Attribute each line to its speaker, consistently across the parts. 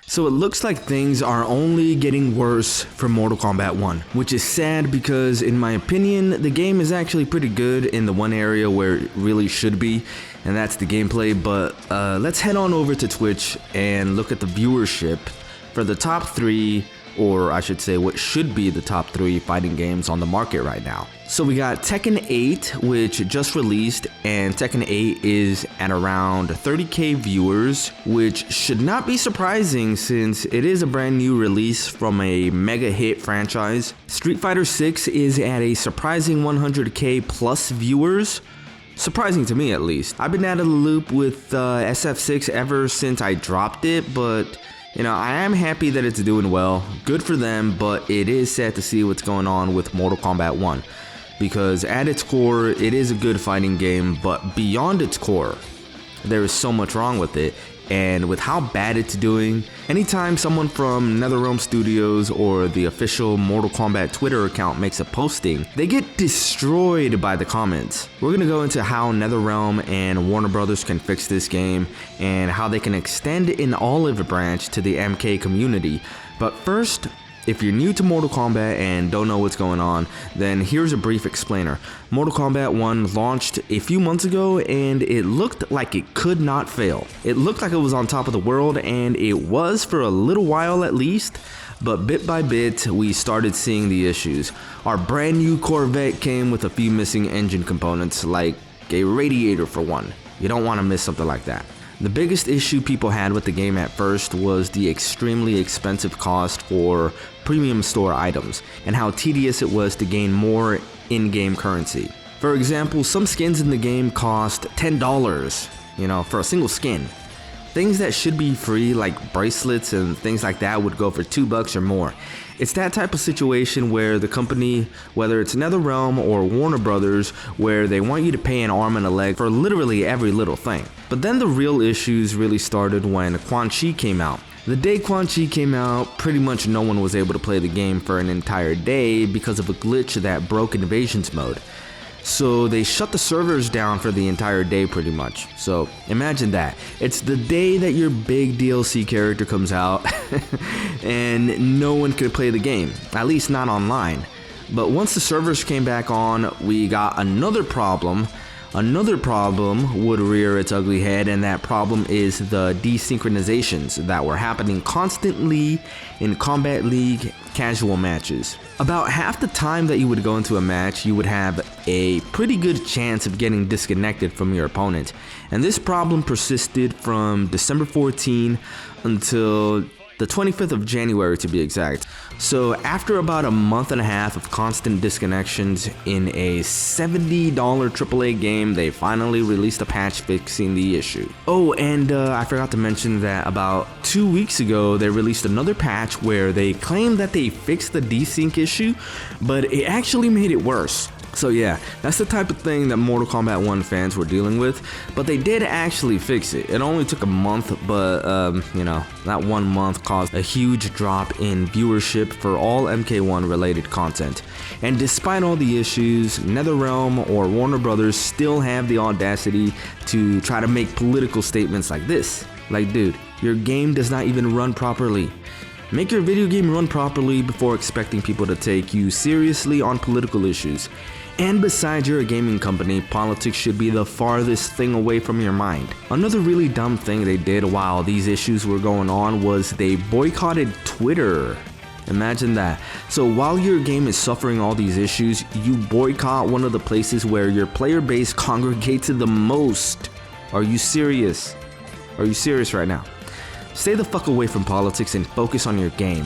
Speaker 1: So it looks like things are only getting worse for Mortal Kombat 1, which is sad because in my opinion, the game is actually pretty good in the one area where it really should be, and that's the gameplay. But let's head on over to Twitch and look at the viewership for the top 3, or I should say what should be the top 3 fighting games on the market right now. So we got Tekken 8, which just released, and Tekken 8 is at around 30k viewers, which should not be surprising since it is a brand new release from a mega hit franchise. Street Fighter 6 is at a surprising 100k plus viewers. Surprising to me, at least. I've been out of the loop with SF6 ever since I dropped it, but you know, I am happy that it's doing well. Good for them, but it is sad to see what's going on with Mortal Kombat 1. Because at its core, it is a good fighting game, but beyond its core, there is so much wrong with it. And with how bad it's doing, anytime someone from NetherRealm Studios or the official Mortal Kombat Twitter account makes a posting, they get destroyed by the comments. We're gonna go into how NetherRealm and Warner Brothers can fix this game and how they can extend an olive branch to the MK community. But first, if you're new to Mortal Kombat and don't know what's going on, then here's a brief explainer. Mortal Kombat 1 launched a few months ago and it looked like it could not fail. It looked like it was on top of the world, and it was for a little while at least, but bit by bit we started seeing the issues. Our brand new Corvette came with a few missing engine components, like a radiator for one. You don't want to miss something like that. The biggest issue people had with the game at first was the extremely expensive cost for premium store items and how tedious it was to gain more in-game currency. For example, some skins in the game cost $10, for a single skin. Things that should be free, like bracelets and things like that, would go for $2 or more. It's that type of situation where the company, whether it's NetherRealm or Warner Brothers, where they want you to pay an arm and a leg for literally every little thing. But then the real issues really started when Quan Chi came out. The day Quan Chi came out, pretty much no one was able to play the game for an entire day because of a glitch that broke Invasions mode. So they shut the servers down for the entire day pretty much. So imagine that. It's the day that your big DLC character comes out and no one could play the game, at least not online. But once the servers came back on, we got another problem. Another problem would rear its ugly head, and that problem is the desynchronizations that were happening constantly in Kombat League casual matches. About half the time that you would go into a match, you would have a pretty good chance of getting disconnected from your opponent. And this problem persisted from December 14 until the 25th of January to be exact. So after about a month and a half of constant disconnections in a $70 AAA game, they finally released a patch fixing the issue. Oh, and I forgot to mention that about 2 weeks ago, they released another patch where they claimed that they fixed the desync issue, but it actually made it worse. So yeah, that's the type of thing that Mortal Kombat 1 fans were dealing with, but they did actually fix it. It only took a month, but that 1 month caused a huge drop in viewership for all MK1 related content. And despite all the issues, NetherRealm or Warner Brothers still have the audacity to try to make political statements like this. Like, dude, your game does not even run properly. Make your video game run properly before expecting people to take you seriously on political issues. And besides, you're a gaming company, politics should be the farthest thing away from your mind. Another really dumb thing they did while these issues were going on was they boycotted Twitter. Imagine that. So while your game is suffering all these issues, you boycott one of the places where your player base congregates the most. Are you serious? Are you serious right now? Stay the fuck away from politics and focus on your game.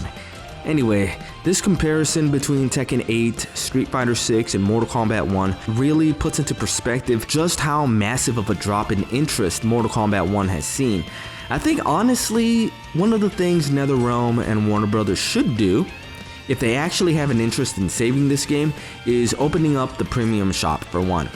Speaker 1: Anyway, this comparison between Tekken 8, Street Fighter 6, and Mortal Kombat 1 really puts into perspective just how massive of a drop in interest Mortal Kombat 1 has seen. I think honestly, one of the things NetherRealm and Warner Brothers should do, if they actually have an interest in saving this game, is opening up the premium shop for one.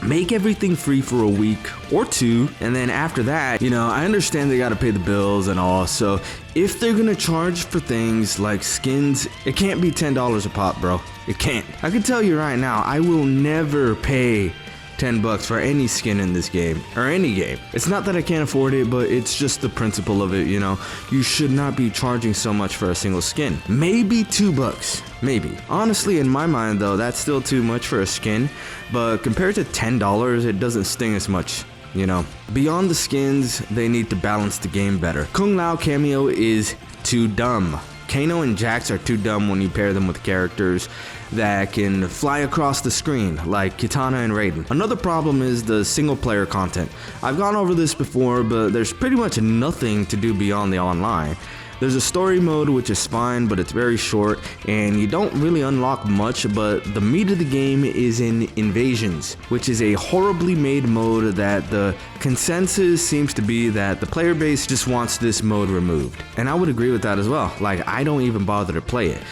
Speaker 1: Make everything free for a week or two, and then after that, I understand they gotta pay the bills and all, so if they're gonna charge for things like skins, it can't be $10 a pop, bro. It can't. I can tell you right now, I will never pay 10 bucks for any skin in this game, or any game. It's not that I can't afford it, but it's just the principle of it, you know? You should not be charging so much for a single skin. Maybe 2 bucks, maybe. Honestly, in my mind though, that's still too much for a skin, but compared to $10, it doesn't sting as much. You know, beyond the skins, they need to balance the game better. Kung Lao cameo is too dumb. Kano and Jax are too dumb when you pair them with characters that can fly across the screen, like Kitana and Raiden. Another problem is the single player content. I've gone over this before, but there's pretty much nothing to do beyond the online. There's a story mode which is fine, but it's very short, and you don't really unlock much, but the meat of the game is in Invasions, which is a horribly made mode that the consensus seems to be that the player base just wants this mode removed. And I would agree with that as well. Like, I don't even bother to play it.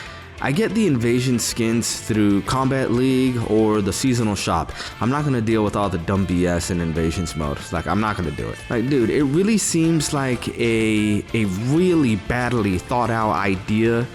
Speaker 1: I get the Invasion skins through Kombat League or the seasonal shop. I'm not gonna deal with all the dumb BS in Invasions mode. Like, I'm not gonna do it. Like, dude, it really seems like a really badly thought out idea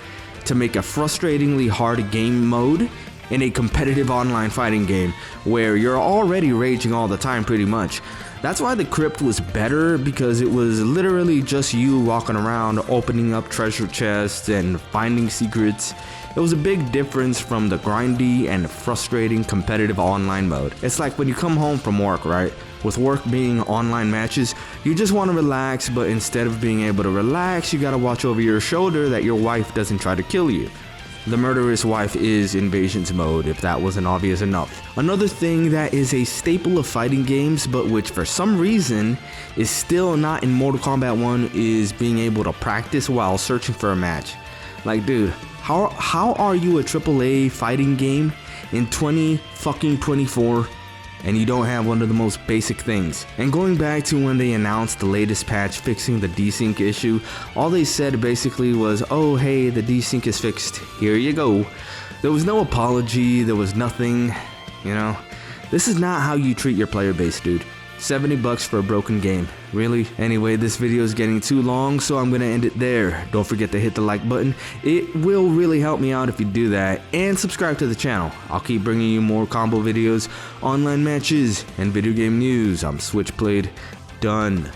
Speaker 1: to make a frustratingly hard game mode in a competitive online fighting game where you're already raging all the time pretty much. That's why the Crypt was better, because it was literally just you walking around opening up treasure chests and finding secrets. It was a big difference from the grindy and frustrating competitive online mode. It's like when you come home from work, right? With work being online matches, you just want to relax, but instead of being able to relax, you gotta watch over your shoulder that your wife doesn't try to kill you. The murderous wife is Invasions mode, if that wasn't obvious enough. Another thing that is a staple of fighting games, but which for some reason is still not in Mortal Kombat 1, is being able to practice while searching for a match. Like, dude, how are you a AAA fighting game in 2024 and you don't have one of the most basic things? And going back to when they announced the latest patch fixing the desync issue, all they said basically was, oh hey, the desync is fixed, here you go. There was no apology, there was nothing, you know. This is not how you treat your player base, dude. 70 bucks for a broken game, really? Anyway, this video is getting too long, so I'm gonna end it there. Don't forget to hit the like button, it will really help me out if you do that, and subscribe to the channel. I'll keep bringing you more combo videos, online matches, and video game news. I'm Switchblade, done.